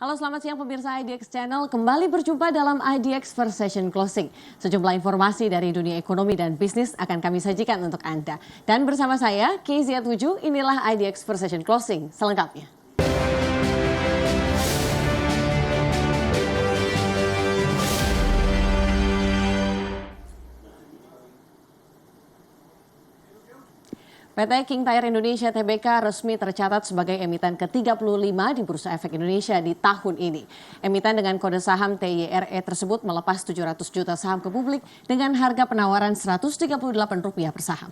Halo, selamat siang pemirsa IDX Channel. Kembali berjumpa dalam IDX First Session Closing. Sejumlah informasi dari dunia ekonomi dan bisnis akan kami sajikan untuk Anda. Dan bersama saya, KZ7, inilah IDX First Session Closing selengkapnya. PT King Tire Indonesia Tbk resmi tercatat sebagai emiten ke-35 di Bursa Efek Indonesia di tahun ini. Emiten dengan kode saham TYRE tersebut melepas 700 juta saham ke publik dengan harga penawaran Rp138 per saham.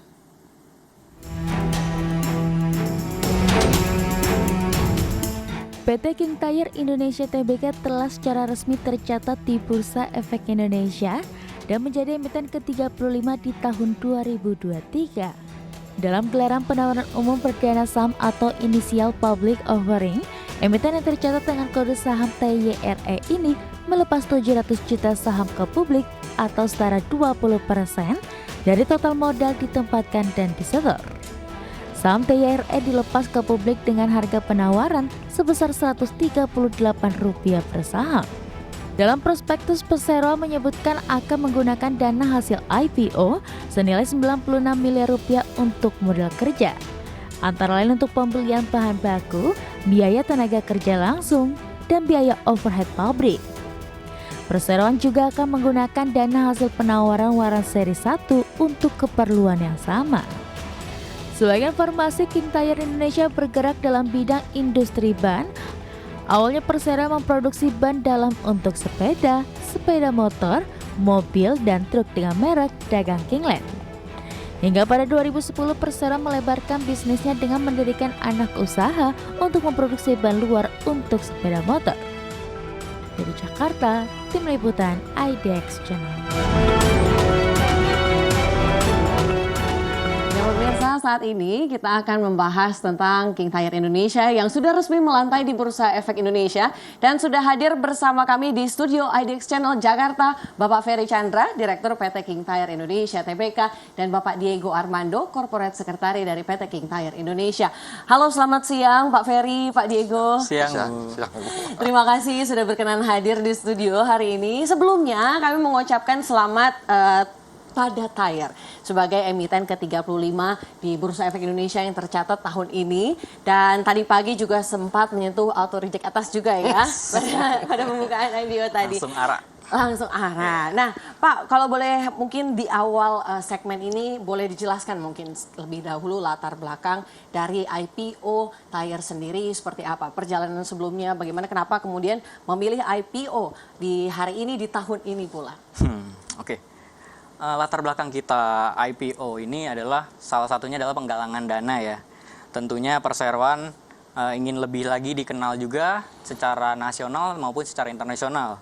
PT King Tire Indonesia Tbk telah secara resmi tercatat di Bursa Efek Indonesia dan menjadi emiten ke-35 di tahun 2023. Dalam gelaran penawaran umum perdana saham atau initial public offering, emiten yang tercatat dengan kode saham TYRE ini melepas 700 juta saham ke publik atau setara 20% dari total modal ditempatkan dan disetor. Saham TYRE dilepas ke publik dengan harga penawaran sebesar Rp138 per saham. Dalam prospektus Persero menyebutkan akan menggunakan dana hasil IPO senilai Rp96 miliar untuk modal kerja, antara lain untuk pembelian bahan baku, biaya tenaga kerja langsung, dan biaya overhead pabrik. Perseroan juga akan menggunakan dana hasil penawaran waran seri 1 untuk keperluan yang sama. Sebagai informasi, King Tire Indonesia bergerak dalam bidang industri ban. Awalnya Persero memproduksi ban dalam untuk sepeda, sepeda motor, mobil, dan truk dengan merek dagang Kingland. Hingga pada 2010 Persero melebarkan bisnisnya dengan mendirikan anak usaha untuk memproduksi ban luar untuk sepeda motor. Dari Jakarta, Tim Liputan IDX Channel. Pemirsa, saat ini kita akan membahas tentang King Tire Indonesia yang sudah resmi melantai di Bursa Efek Indonesia dan sudah hadir bersama kami di studio IDX Channel Jakarta, Bapak Ferry Chandra, Direktur PT King Tire Indonesia Tbk, dan Bapak Diego Armando, Corporate Secretary dari PT King Tire Indonesia. Halo, selamat siang Pak Ferry, Pak Diego. Siang. Terima kasih sudah berkenan hadir di studio hari ini. Sebelumnya kami mengucapkan selamat pada Tire sebagai emiten ke-35 di Bursa Efek Indonesia yang tercatat tahun ini, dan tadi pagi juga sempat menyentuh auto reject atas juga ya pada pembukaan IPO tadi. Langsung arah. Nah Pak, kalau boleh mungkin di awal segmen ini boleh dijelaskan mungkin lebih dahulu latar belakang dari IPO Tire sendiri seperti apa, perjalanan sebelumnya, bagaimana, kenapa kemudian memilih IPO di hari ini, di tahun ini pula. Oke. Latar belakang kita IPO ini adalah salah satunya adalah penggalangan dana ya. Tentunya perseroan ingin lebih lagi dikenal juga secara nasional maupun secara internasional.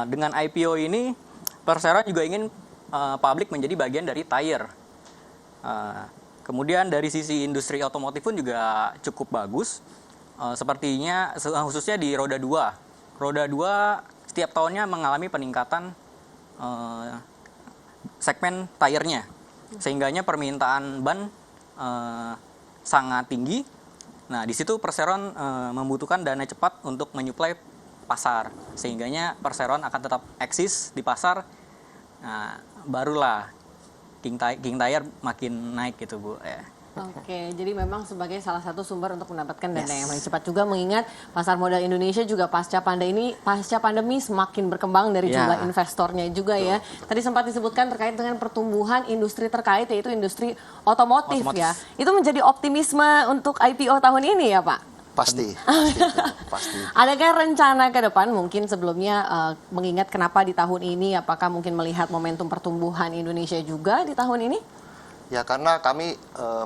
Dengan IPO ini perseroan juga ingin publik menjadi bagian dari Tire. Kemudian dari sisi industri otomotif pun juga cukup bagus. Sepertinya khususnya di roda 2. Roda 2 setiap tahunnya mengalami peningkatan segmen tire-nya, sehingganya permintaan ban sangat tinggi. Nah, di situ perseroan membutuhkan dana cepat untuk menyuplai pasar, sehingganya perseroan akan tetap eksis di pasar. Nah, barulah King Tire makin naik gitu, Bu. Oke, jadi memang sebagai salah satu sumber untuk mendapatkan dana yang paling cepat juga, mengingat pasar modal Indonesia juga pasca pandemi semakin berkembang dari jumlah investornya juga ya. Tadi sempat disebutkan terkait dengan pertumbuhan industri terkait, yaitu industri otomotif. Ya. Itu menjadi optimisme untuk IPO tahun ini ya Pak? Pasti. Adakah rencana ke depan mungkin sebelumnya mengingat kenapa di tahun ini, apakah mungkin melihat momentum pertumbuhan Indonesia juga di tahun ini? Ya, karena kami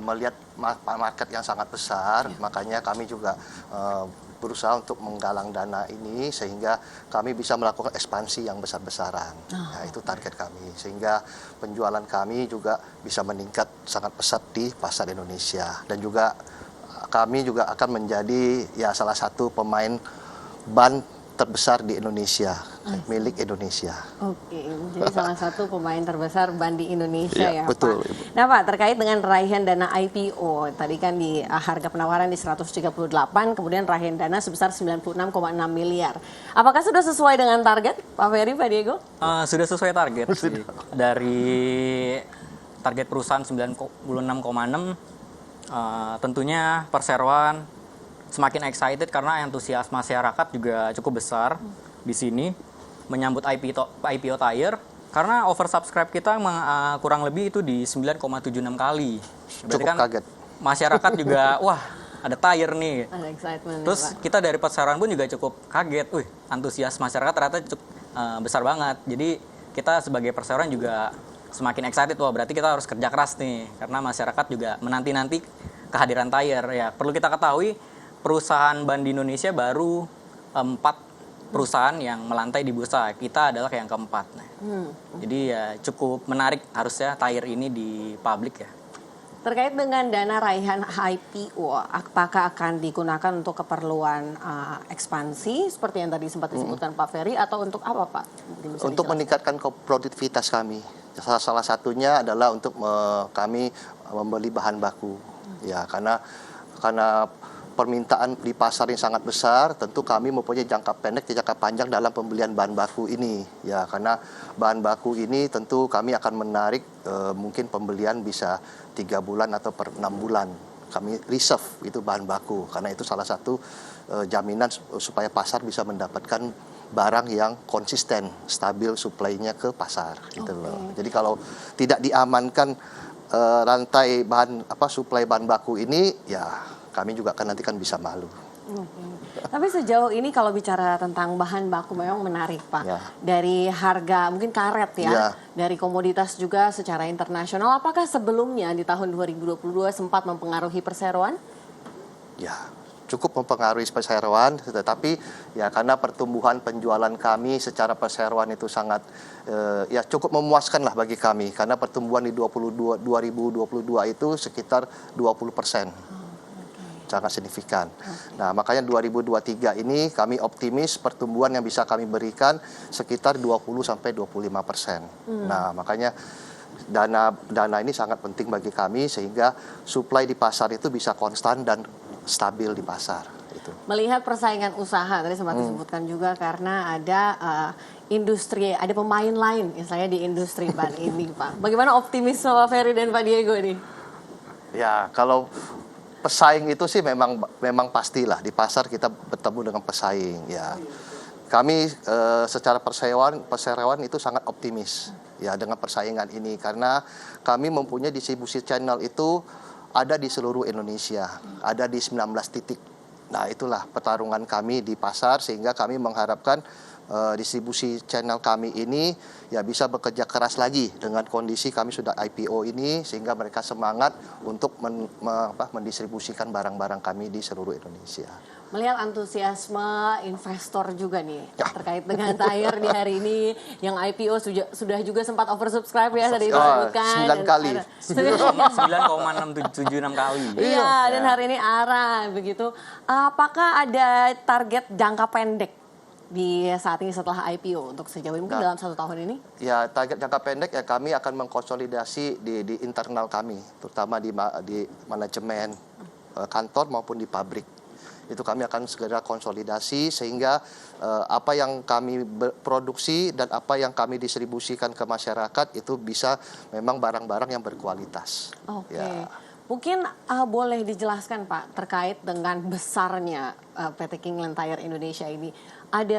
melihat market yang sangat besar, makanya kami juga berusaha untuk menggalang dana ini sehingga kami bisa melakukan ekspansi yang besar-besaran. Ya, itu target kami, sehingga penjualan kami juga bisa meningkat sangat pesat di pasar Indonesia, dan juga kami juga akan menjadi ya salah satu pemain ban terbesar di Indonesia, milik Indonesia. Oke, jadi salah satu pemain terbesar ban di Indonesia Iya, ya betul, Pak. Ibu. Nah Pak, terkait dengan raihan dana IPO, tadi kan di harga penawaran di 138, kemudian raihan dana sebesar 96,6 miliar. Apakah sudah sesuai dengan target Pak Ferry, Pak Diego? Sudah sesuai target sih. Dari target perusahaan 96,6, tentunya perseroan semakin excited karena antusias masyarakat juga cukup besar di sini menyambut IPO Tire karena oversubscribe kita kurang lebih itu di 9,76 kali. Berarti Cukup kaget. Masyarakat juga wah ada Tire nih. Ada excitement. Terus ya, Pak. kita dari perseroan pun juga cukup kaget. Wih, antusias masyarakat ternyata cukup besar banget. Jadi kita sebagai perseroan juga semakin excited. Wah, berarti kita harus kerja keras nih karena masyarakat juga menanti-nanti kehadiran Tire. Ya, perlu kita ketahui perusahaan ban di Indonesia baru 4 perusahaan yang melantai di bursa. Kita adalah yang keempat. Nah, jadi ya cukup menarik harusnya Tire ini di publik ya. Terkait dengan dana raihan IPO, apakah akan digunakan untuk keperluan ekspansi seperti yang tadi sempat disebutkan Pak Ferry atau untuk apa Pak? Mungkin bisa Untuk dijelaskan. meningkatkan produktivitas kami. Salah satunya adalah untuk kami membeli bahan baku. Ya, karena permintaan di pasar yang sangat besar, tentu kami mempunyai jangka pendek dan jangka panjang dalam pembelian bahan baku ini. Ya, karena bahan baku ini tentu kami akan menarik mungkin pembelian bisa 3 bulan atau per 6 bulan. Kami reserve itu bahan baku, karena itu salah satu jaminan supaya pasar bisa mendapatkan barang yang konsisten, stabil suplainya ke pasar. Gitu loh. Jadi kalau tidak diamankan rantai suplai bahan baku ini, ya kami juga nanti kan bisa malu. Tapi sejauh ini kalau bicara tentang bahan baku memang menarik Pak. Ya. Dari harga mungkin karet ya, Ya. dari komoditas juga secara internasional. Apakah sebelumnya di tahun 2022 sempat mempengaruhi perseroan? Ya, cukup mempengaruhi perseroan, tetapi ya karena pertumbuhan penjualan kami secara perseroan itu sangat ya cukup memuaskan lah bagi kami, karena pertumbuhan di 2022 itu sekitar 20%. Sangat signifikan. Nah, makanya 2023 ini kami optimis pertumbuhan yang bisa kami berikan sekitar 20-25%. Nah, makanya dana ini sangat penting bagi kami sehingga supply di pasar itu bisa konstan dan stabil di pasar. Itu. Melihat persaingan usaha tadi sempat disebutkan juga karena ada industri, ada pemain lain misalnya di industri ban ini Pak. Bagaimana optimisme Pak Ferry dan Pak Diego nih? Ya, kalau pesaing itu sih memang pastilah di pasar kita bertemu dengan pesaing ya. Kami secara perseroan itu sangat optimis ya dengan persaingan ini karena kami mempunyai distribusi channel itu ada di seluruh Indonesia, ada di 19 titik. Nah, itulah pertarungan kami di pasar sehingga kami mengharapkan distribusi channel kami ini ya bisa bekerja keras lagi dengan kondisi kami sudah IPO ini sehingga mereka semangat untuk mendistribusikan barang-barang kami di seluruh Indonesia. Melihat antusiasme investor juga nih terkait dengan Tire di hari ini yang IPO sudah juga sempat oversubscribe ya tadi disebutkan. 9 kali. 9,676 kali. Iya, dan hari ini arah begitu. Apakah ada target jangka pendek di saat ini setelah IPO untuk sejauh ini mungkin dalam 1 tahun ini? Ya, target jangka pendek ya kami akan mengkonsolidasi di internal kami, terutama di manajemen kantor maupun di pabrik. Itu kami akan segera konsolidasi sehingga apa yang kami produksi dan apa yang kami distribusikan ke masyarakat itu bisa memang barang-barang yang berkualitas. Oke. Ya. Mungkin boleh dijelaskan Pak terkait dengan besarnya PT Kingland Tire Indonesia ini.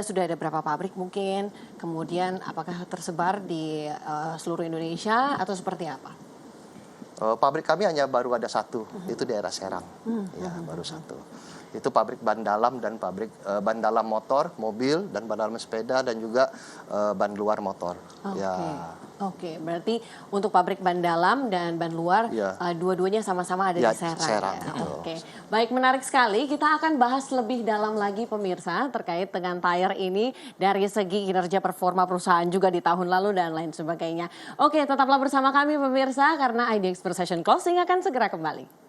Sudah ada berapa pabrik mungkin? Kemudian apakah tersebar di seluruh Indonesia atau seperti apa? Pabrik kami hanya baru ada 1, itu daerah Serang. Ya, baru 1. Itu pabrik ban dalam dan pabrik ban dalam motor, mobil dan ban dalam sepeda dan juga ban luar motor. Oke, berarti untuk pabrik ban dalam dan ban luar dua-duanya sama-sama ada di Serang. Serang Ya. Oke, baik, menarik sekali. Kita akan bahas lebih dalam lagi pemirsa terkait dengan Tire ini dari segi kinerja performa perusahaan juga di tahun lalu dan lain sebagainya. Oke, tetaplah bersama kami pemirsa karena IDX Session Closing akan segera kembali.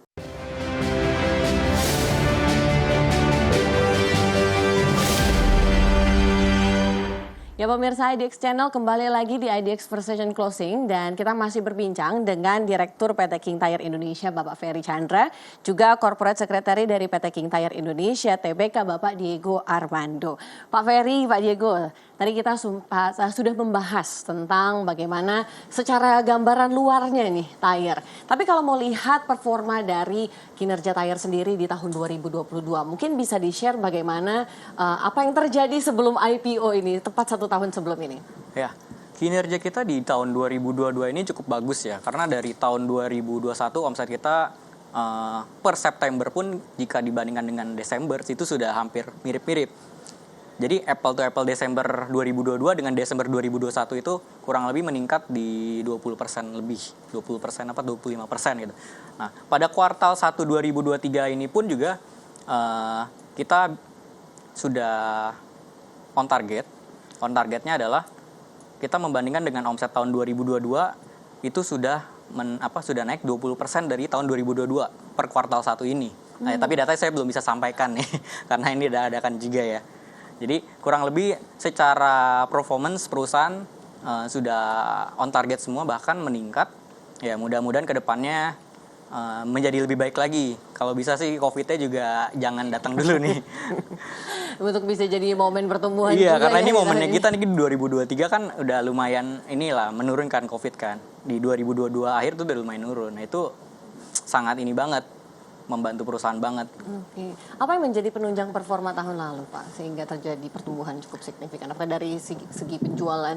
Ya pemirsa IDX Channel kembali lagi di IDX Precision Closing dan kita masih berbincang dengan Direktur PT King Tire Indonesia Bapak Ferry Chandra, juga Corporate Secretary dari PT King Tire Indonesia TBK Bapak Diego Armando. Pak Ferry, Pak Diego, tadi kita sudah membahas tentang bagaimana secara gambaran luarnya nih Tire. Tapi kalau mau lihat performa dari kinerja Tire sendiri di tahun 2022, mungkin bisa di-share bagaimana apa yang terjadi sebelum IPO ini, tepat 1 tahun sebelum ini. Ya, kinerja kita di tahun 2022 ini cukup bagus ya, karena dari tahun 2021 omset kita per September pun jika dibandingkan dengan Desember itu sudah hampir mirip-mirip. Jadi apple to apple Desember 2022 dengan Desember 2021 itu kurang lebih meningkat di 20% lebih, 20% apa 25% gitu. Nah, pada kuartal 1 2023 ini pun juga kita sudah on target. On targetnya adalah kita membandingkan dengan omset tahun 2022 itu sudah naik 20% dari tahun 2022 per kuartal 1 ini. Nah, tapi datanya saya belum bisa sampaikan nih karena ini dadakan juga ya. Jadi kurang lebih secara performance perusahaan sudah on target semua, bahkan meningkat. Ya mudah-mudahan ke depannya menjadi lebih baik lagi. Kalau bisa sih COVID-nya juga jangan datang dulu nih. Untuk bisa jadi momen pertumbuhan Iya, juga karena ya, ini momennya kita nih di 2023 kan udah lumayan inilah menurunkan COVID kan. Di 2022 akhir tuh udah lumayan nurun. Nah, itu sangat ini banget, membantu perusahaan banget. Oke. Apa yang menjadi penunjang performa tahun lalu, Pak, sehingga terjadi pertumbuhan cukup signifikan? Apakah dari segi penjualan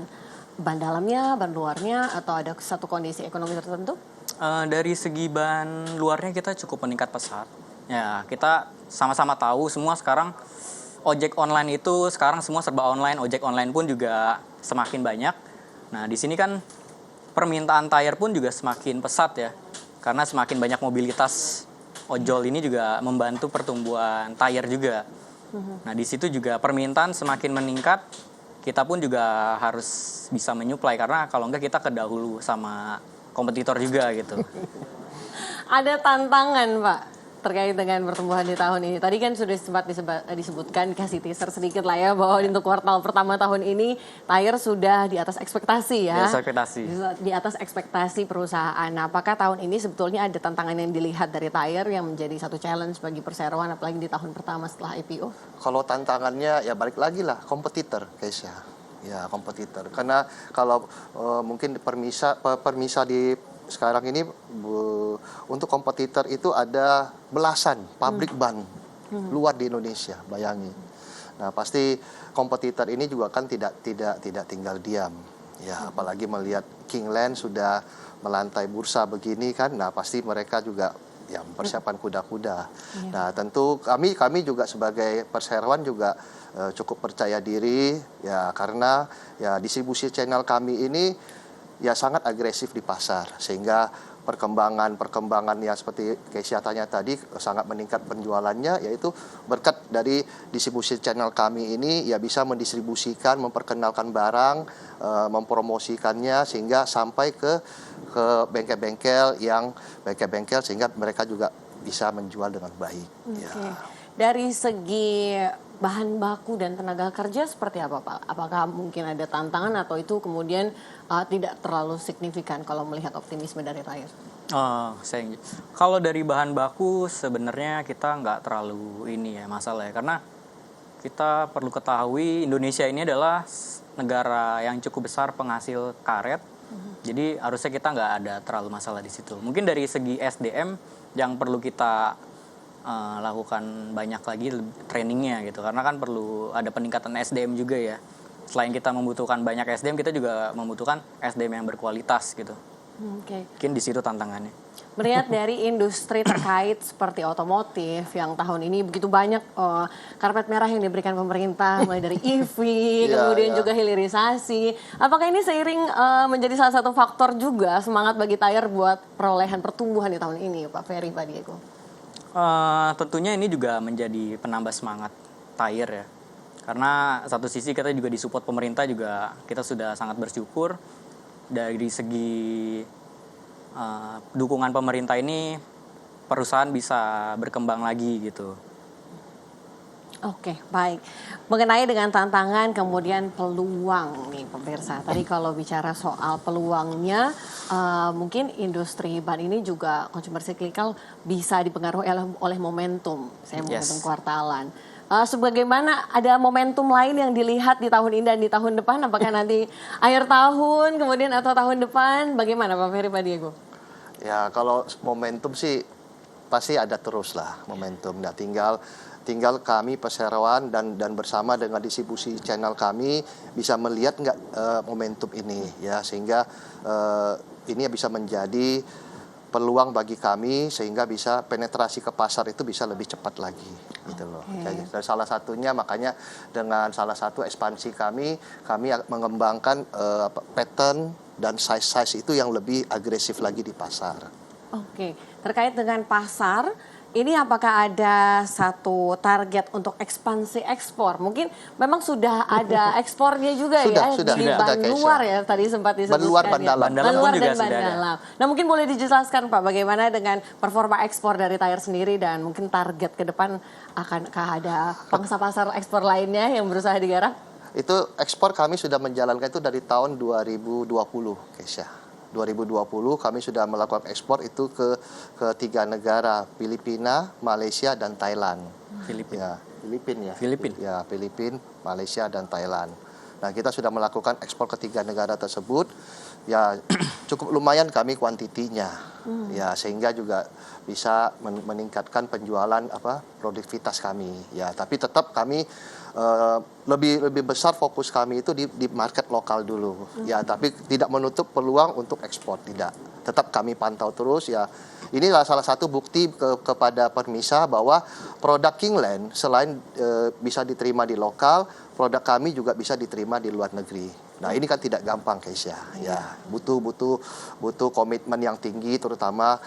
ban dalamnya, ban luarnya, atau ada satu kondisi ekonomi tertentu? Dari segi ban luarnya kita cukup meningkat pesat. Ya, kita sama-sama tahu semua sekarang ojek online itu sekarang semua serba online, ojek online pun juga semakin banyak. Nah, di sini kan permintaan tire pun juga semakin pesat ya. Karena semakin banyak mobilitas ojol ini juga membantu pertumbuhan tire juga. Nah, di situ juga permintaan semakin meningkat. Kita pun juga harus bisa menyuplai karena kalau enggak kita kedahulu sama kompetitor juga gitu. Ada tantangan, Pak, terkait dengan pertumbuhan di tahun ini. Tadi kan sudah sempat disebutkan, kasih teaser sedikit lah ya, bahwa untuk kuartal pertama tahun ini Tire sudah di atas ekspektasi ya. Di atas ekspektasi perusahaan. Nah, apakah tahun ini sebetulnya ada tantangan yang dilihat dari Tire yang menjadi satu challenge bagi perseroan apalagi di tahun pertama setelah IPO? Kalau tantangannya ya balik lagi lah, kompetitor, Keisha. Ya, kompetitor. Karena kalau mungkin permisa di sekarang ini untuk kompetitor itu ada belasan pabrik ban luar di Indonesia, bayangin. Nah, pasti kompetitor ini juga kan tidak tinggal diam. Ya, apalagi melihat Kingland sudah melantai bursa begini kan. Nah, pasti mereka juga ya mempersiapkan kuda-kuda. Nah, tentu kami juga sebagai perseroan juga cukup percaya diri ya, karena ya distribusi channel kami ini ya sangat agresif di pasar, sehingga perkembangan yang seperti Keisha tanya tadi sangat meningkat penjualannya, yaitu berkat dari distribusi channel kami ini ya bisa mendistribusikan, memperkenalkan barang, mempromosikannya sehingga sampai ke bengkel-bengkel sehingga mereka juga bisa menjual dengan baik. Okay. Ya. Dari segi bahan baku dan tenaga kerja seperti apa, Pak? Apakah mungkin ada tantangan atau itu kemudian tidak terlalu signifikan kalau melihat optimisme dari Tire? Kalau dari bahan baku sebenarnya kita nggak terlalu ini ya masalah ya, karena kita perlu ketahui Indonesia ini adalah negara yang cukup besar penghasil karet. Jadi harusnya kita nggak ada terlalu masalah di situ. Mungkin dari segi SDM yang perlu kita lakukan banyak lagi trainingnya gitu, karena kan perlu ada peningkatan SDM juga ya. Selain kita membutuhkan banyak SDM, kita juga membutuhkan SDM yang berkualitas gitu. Mungkin di situ tantangannya. Melihat dari industri terkait seperti otomotif yang tahun ini begitu banyak karpet merah yang diberikan pemerintah, mulai dari EV, kemudian juga hilirisasi. Apakah ini seiring menjadi salah satu faktor juga semangat bagi Tire buat perolehan pertumbuhan di tahun ini, Pak Ferry, Pak Diego? Tentunya ini juga menjadi penambah semangat Tire ya. Karena satu sisi kita juga disupport pemerintah juga, kita sudah sangat bersyukur dari segi dukungan pemerintah ini perusahaan bisa berkembang lagi gitu. Oke, baik. Mengenai dengan tantangan kemudian peluang nih pemirsa. Tadi kalau bicara soal peluangnya, mungkin industri ban ini juga consumer cyclical bisa dipengaruhi oleh momentum. Saya momentum kuartalan. Sebagaimana ada momentum lain yang dilihat di tahun ini dan di tahun depan, apakah nanti akhir tahun kemudian atau tahun depan, bagaimana Pak Ferry, Pak Diego? Ya kalau momentum sih pasti ada terus lah momentum. Nah tinggal kami perseroan dan bersama dengan distribusi channel kami bisa melihat nggak momentum ini ya, sehingga ini bisa menjadi peluang bagi kami sehingga bisa penetrasi ke pasar itu bisa lebih cepat lagi gitu loh. Dan salah satunya makanya dengan salah satu ekspansi kami mengembangkan pattern dan size itu yang lebih agresif lagi di pasar. Oke, terkait dengan pasar, ini apakah ada satu target untuk ekspansi ekspor? Mungkin memang sudah ada ekspornya juga Sudah, di sudah, ban Keisha. luar ya, tadi sempat disebutkan. Ban luar, ban ya. dalam. Ban dalam Ban luar pun juga dan ban sudah ada. dalam. Nah mungkin boleh dijelaskan Pak, bagaimana dengan performa ekspor dari Tire sendiri dan mungkin target ke depan akankah ada pangsa pasar ekspor lainnya yang berusaha digarap? Itu ekspor kami sudah menjalankan itu dari tahun 2020, Keisha. 2020 kami sudah melakukan ekspor itu ke 3 negara, Filipina, Malaysia, dan Thailand. Filipina. Filipina, Malaysia, dan Thailand. Nah, kita sudah melakukan ekspor ke 3 negara tersebut. Ya, cukup lumayan kami kuantitinya. Ya, sehingga juga bisa meningkatkan penjualan produktivitas kami. Ya, tapi tetap kami lebih besar fokus kami itu di market lokal dulu. Ya, tapi tidak menutup peluang untuk ekspor, tidak. Tetap kami pantau terus ya. Inilah salah satu bukti kepada pemirsa bahwa produk Kingland selain bisa diterima di lokal, produk kami juga bisa diterima di luar negeri. Nah, ini kan tidak gampang, Keisha. Ya, butuh komitmen yang tinggi terutama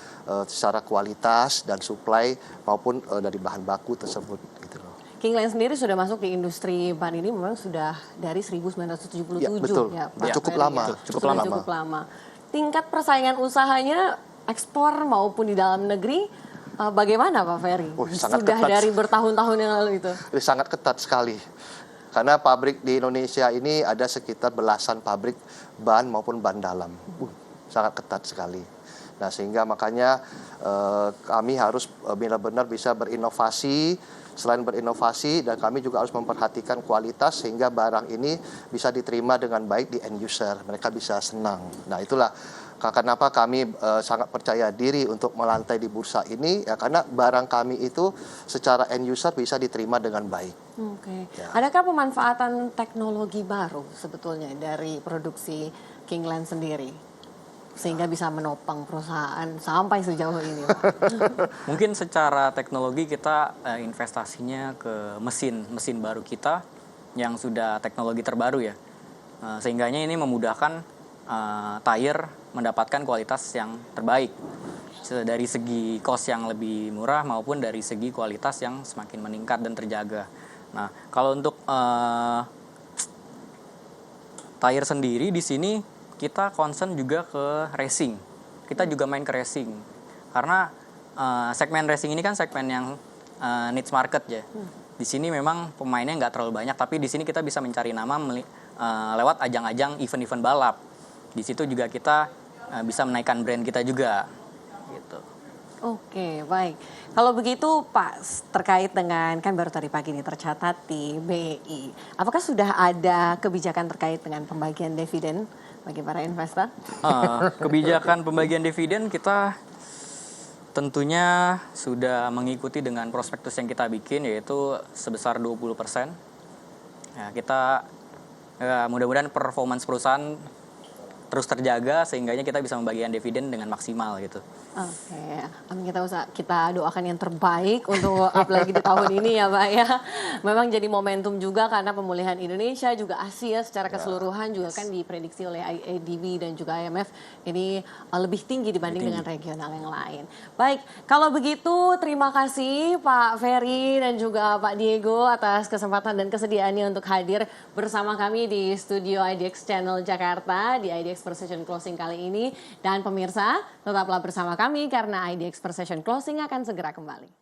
secara kualitas dan supply maupun dari bahan baku tersebut gitu loh. Kingland sendiri sudah masuk di industri ban ini memang sudah dari 1977 Ya, betul. ya, Ya, Pak cukup Ferry, lama, ya. cukup Sudah lama. cukup lama. Tingkat persaingan usahanya ekspor maupun di dalam negeri bagaimana Pak Ferry? Sangat Sudah ketat. dari bertahun-tahun yang lalu itu. Sangat ketat sekali. Karena pabrik di Indonesia ini ada sekitar belasan pabrik ban maupun ban dalam. Sangat ketat sekali. Nah, sehingga makanya kami harus benar-benar bisa berinovasi. Selain berinovasi, dan kami juga harus memperhatikan kualitas sehingga barang ini bisa diterima dengan baik di end user. Mereka bisa senang. Nah, itulah kenapa kami sangat percaya diri untuk melantai di bursa ini, ya karena barang kami itu secara end user bisa diterima dengan baik. Oke. Ya. Adakah pemanfaatan teknologi baru sebetulnya dari produksi Kingland sendiri? Sehingga bisa menopang perusahaan sampai sejauh ini, Pak. Mungkin secara teknologi kita investasinya ke mesin baru kita yang sudah teknologi terbaru ya. Sehingganya ini memudahkan Tire mendapatkan kualitas yang terbaik. Dari segi cost yang lebih murah maupun dari segi kualitas yang semakin meningkat dan terjaga. Nah, kalau untuk Tire sendiri di sini kita concern juga ke racing. Kita juga main ke racing. Karena segmen racing ini kan segmen yang niche market ya. Di sini memang pemainnya nggak terlalu banyak, tapi di sini kita bisa mencari nama lewat ajang-ajang event-event balap. Di situ juga kita bisa menaikkan brand kita juga. Gitu. Oke, baik. Kalau begitu Pak, terkait dengan, kan baru tadi pagi ini tercatat di BI, apakah sudah ada kebijakan terkait dengan pembagian dividen bagi para investor? Kebijakan pembagian dividen kita tentunya sudah mengikuti dengan prospektus yang kita bikin, yaitu sebesar 20%. Ya, kita mudah-mudahan performance perusahaan terus terjaga sehingganya kita bisa membagikan dividen dengan maksimal gitu. Oke, amin, kita doakan yang terbaik untuk apalagi di tahun ini ya Pak ya. Memang jadi momentum juga karena pemulihan Indonesia juga Asia secara keseluruhan juga kan diprediksi oleh IADB dan juga IMF ini lebih tinggi dibanding dengan regional yang lain. Baik, kalau begitu terima kasih Pak Ferry dan juga Pak Diego atas kesempatan dan kesediaannya untuk hadir bersama kami di studio IDX Channel Jakarta di IDX Precision Closing kali ini. Dan pemirsa, tetaplah bersama kami karena IDX Precision Closing akan segera kembali.